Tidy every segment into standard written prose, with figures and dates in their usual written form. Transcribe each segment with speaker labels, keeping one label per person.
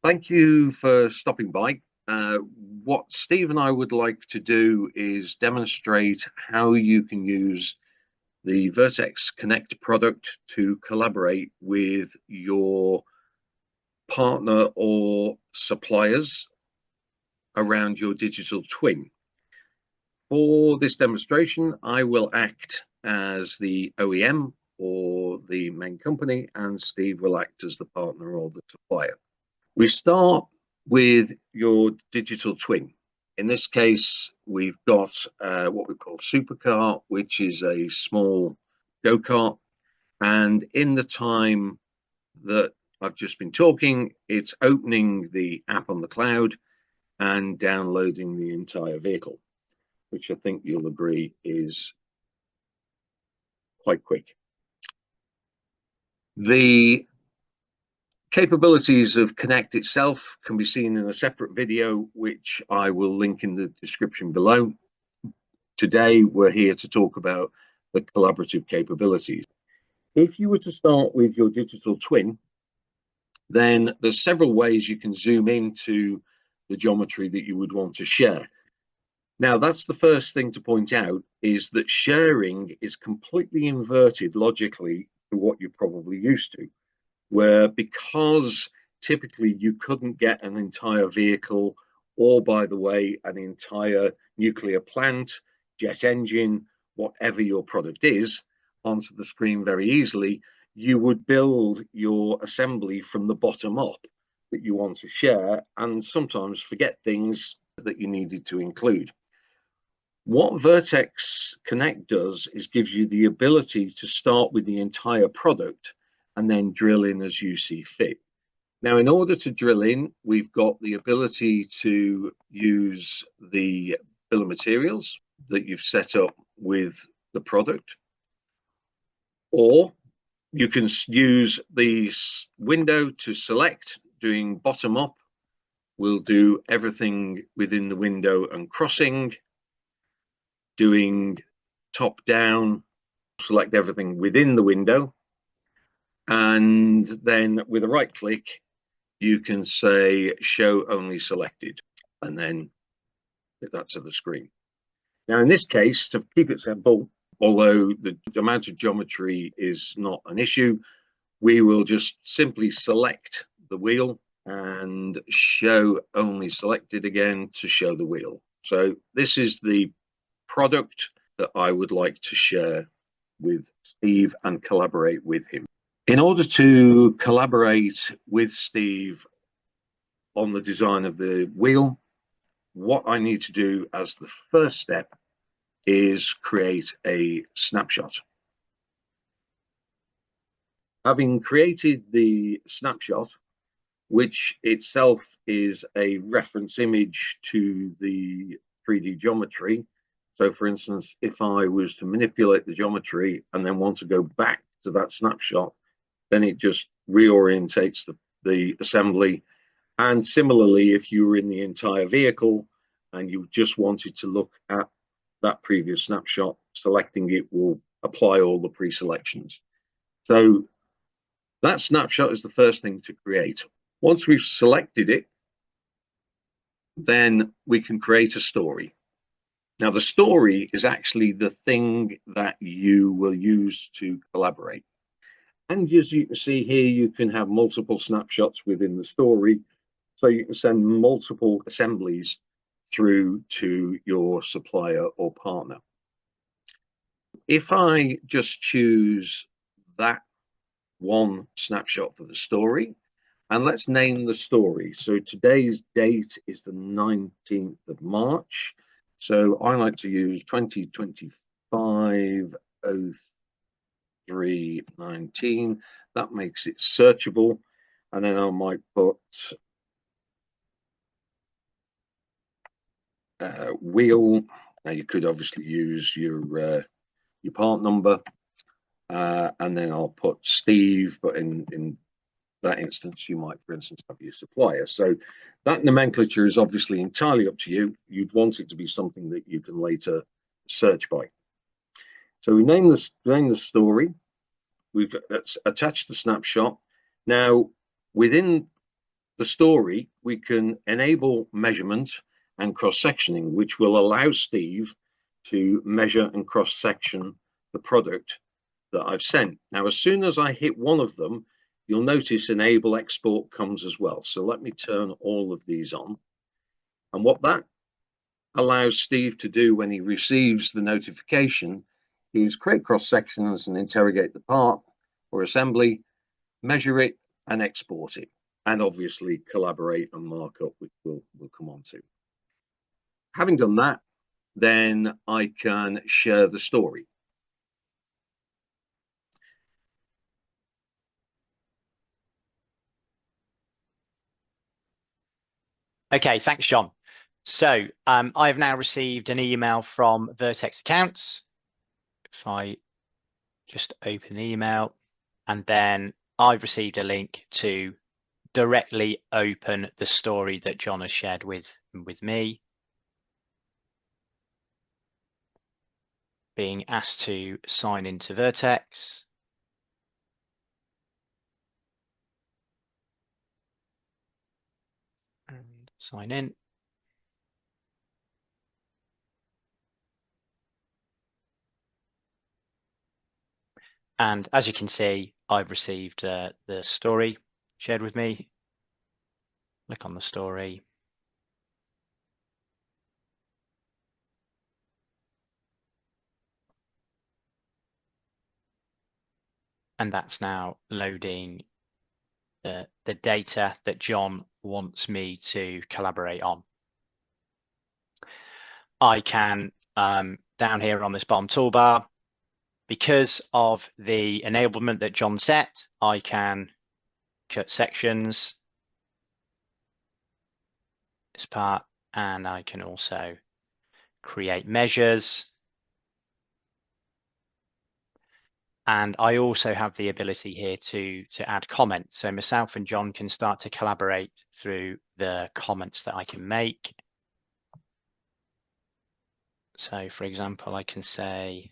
Speaker 1: Thank you for stopping by. What Steve and I would like to do is demonstrate how you can use the Vertex Connect product to collaborate with your partner or suppliers around your digital twin. For this demonstration, I will act as the OEM or the main company, and Steve will act as the partner or the supplier. We start with your digital twin. In this case, we've got what we call supercar, which is a small go-kart. And in the time that I've just been talking, it's opening the app on the cloud and downloading the entire vehicle, which I think you'll agree is quite quick. The capabilities of Connect itself can be seen in a separate video, which I will link in the description below. Today, we're here to talk about the collaborative capabilities. If you were to start with your digital twin, then there's several ways you can zoom into the geometry that you would want to share. Now, that's the first thing to point out, is that sharing is completely inverted logically to what you're probably used to, where because typically you couldn't get an entire vehicle or, by the way, an entire nuclear plant, jet engine, whatever your product is, onto the screen very easily, you would build your assembly from the bottom up that you want to share and sometimes forget things that you needed to include. What Vertex Connect does is gives you the ability to start with the entire product and then drill in as you see fit. Now, in order to drill in, we've got the ability to use the bill of materials that you've set up with the product, or you can use the window to select. Doing bottom up, we'll do everything within the window and crossing. Doing top down, select everything within the window. And then with a right click, you can say show only selected, and then hit that to the screen. Now, in this case, to keep it simple, although the amount of geometry is not an issue, we will just simply select the wheel and show only selected again to show the wheel. So this is the product that I would like to share with Steve and collaborate with him. In order to collaborate with Steve on the design of the wheel, what I need to do as the first step is create a snapshot. Having created the snapshot, which itself is a reference image to the 3D geometry. So for instance, if I was to manipulate the geometry and then want to go back to that snapshot, then it just reorientates the assembly. And similarly, if you were in the entire vehicle and you just wanted to look at that previous snapshot, selecting it will apply all the pre-selections. So that snapshot is the first thing to create. Once we've selected it, then we can create a story. Now, the story is actually the thing that you will use to collaborate. And as you can see here, you can have multiple snapshots within the story. So you can send multiple assemblies through to your supplier or partner. If I just choose that one snapshot for the story, and let's name the story. So today's date is the 19th of March. So I like to use 2025-03-19. That makes it searchable. And then I might put wheel. Now you could obviously use your part number. And then I'll put Steve, but in that instance, you might, for instance, have your supplier. So that nomenclature is obviously entirely up to you. You'd want it to be something that you can later search by. So we name the story. We've attached the snapshot. Now, within the story, we can enable measurement and cross-sectioning, which will allow Steve to measure and cross-section the product that I've sent. Now, as soon as I hit one of them, you'll notice enable export comes as well. So let me turn all of these on. And what that allows Steve to do when he receives the notification is create cross sections and interrogate the part or assembly, measure it and export it, and obviously collaborate and mark up, which we'll come on to. Having done that, then I can share the story.
Speaker 2: Okay, thanks, John. So I've now received an email from Vertex Accounts. If I just open the email, and then I've received a link to directly open the story that John has shared with me. Being asked to sign into Vertex. And sign in. And as you can see, I've received the story shared with me. Click on the story. And that's now loading the data that John wants me to collaborate on. I can, down here on this bottom toolbar, because of the enablement that John set, I can cut sections, this part, and I can also create measures. And I also have the ability here to add comments. So myself and John can start to collaborate through the comments that I can make. So for example, I can say,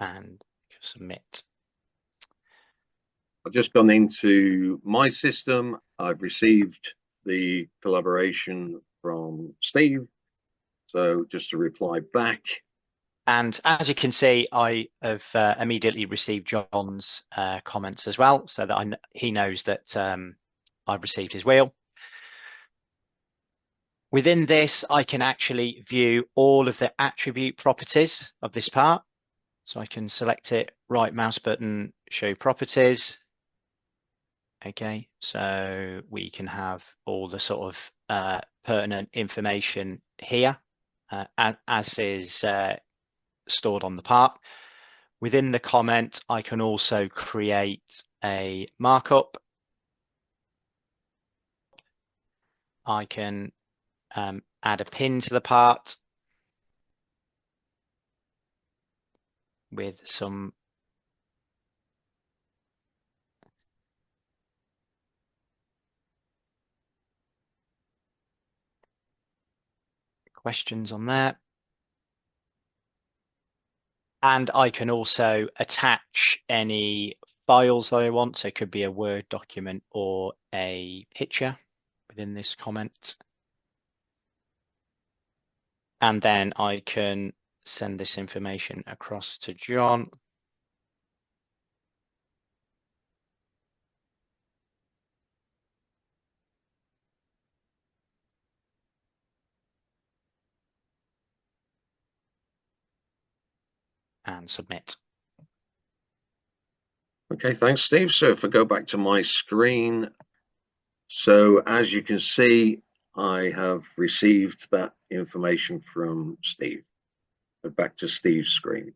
Speaker 2: and submit.
Speaker 1: I've just gone into my system. I've received the collaboration from Steve. So just to reply back.
Speaker 2: And as you can see, I have immediately received John's comments as well, so that he knows that I've received his wheel. Within this, I can actually view all of the attribute properties of this part. So I can select it, right mouse button, show properties. Okay, so we can have all the sort of pertinent information here, as is stored on the part. Within the comment, I can also create a markup. I can add a pin to the part with some questions on there. And I can also attach any files that I want. So it could be a Word document or a picture within this comment. And then I can send this information across to John. And submit.
Speaker 1: Okay, thanks, Steve. So if I go back to my screen, so as you can see, I have received that information from Steve. So back to Steve's screen.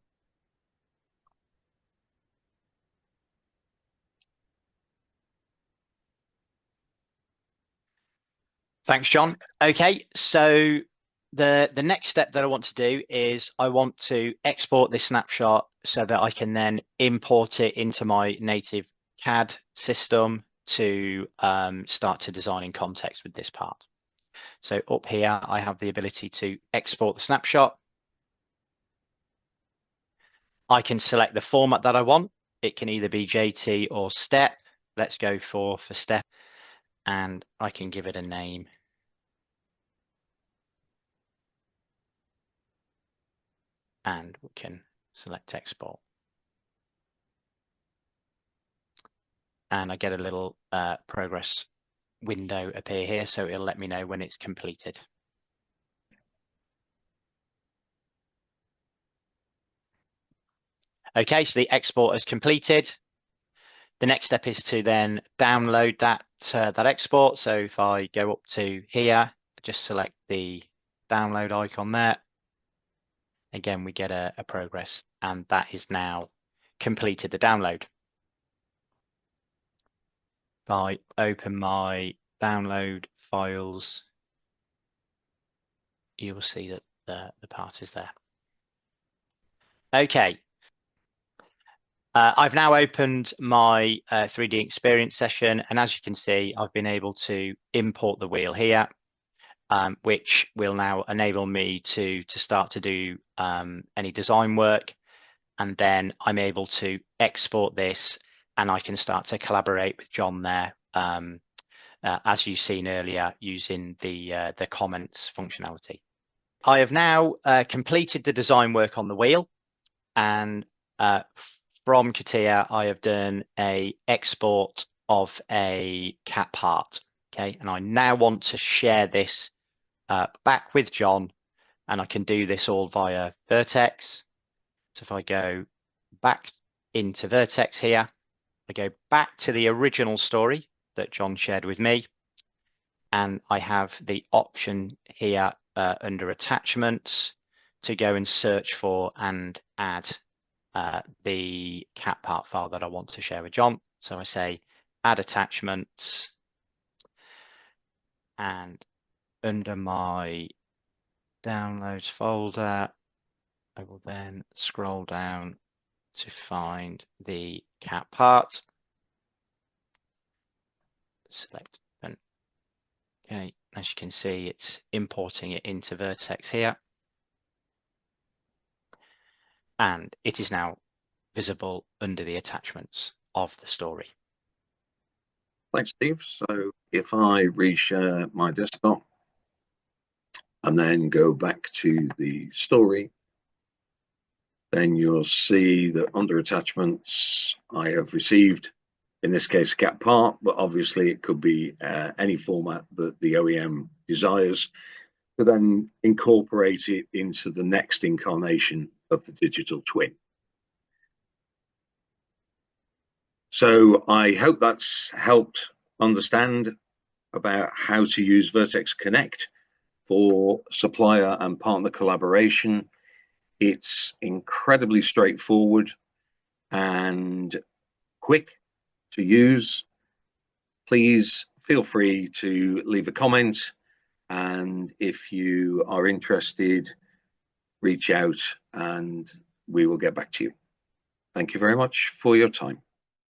Speaker 2: Thanks, John. Okay, so the next step that I want to do is I want to export this snapshot so that I can then import it into my native CAD system to start to design in context with this part. So up here, I have the ability to export the snapshot. I can select the format that I want. It can either be JT or step. Let's go for step, and I can give it a name. And we can select export. And I get a little progress window appear here, so it'll let me know when it's completed. Okay, so the export is completed. The next step is to then download that export. So if I go up to here, just select the download icon there. Again, we get a progress, and that is now completed the download. If I open my download files, you will see that the part is there. Okay. I've now opened my 3D experience session, and as you can see, I've been able to import the wheel here, which will now enable me to start to do any design work, and then I'm able to export this, and I can start to collaborate with John there, as you've seen earlier, using the comments functionality. I have now completed the design work on the wheel, and from CATIA, I have done a export of a cat part. Okay, and I now want to share this back with John, and I can do this all via Vertex. So if I go back into Vertex here, I go back to the original story that John shared with me, and I have the option here under attachments to go and search for and add the cat part file that I want to share with John. So I say add attachments, and under my downloads folder, I will then scroll down to find the cat part. Select open. Okay, as you can see, it's importing it into Vertex here, and it is now visible under the attachments of the story.
Speaker 1: Thanks, Steve. So if I reshare my desktop and then go back to the story, then you'll see that under attachments, I have received, in this case, a cat part, but obviously it could be any format that the OEM desires to then incorporate it into the next incarnation of the digital twin. So I hope that's helped understand about how to use Vertex Connect for supplier and partner collaboration. It's incredibly straightforward and quick to use. Please feel free to leave a comment, and if you are interested, reach out and we will get back to you. Thank you very much for your time.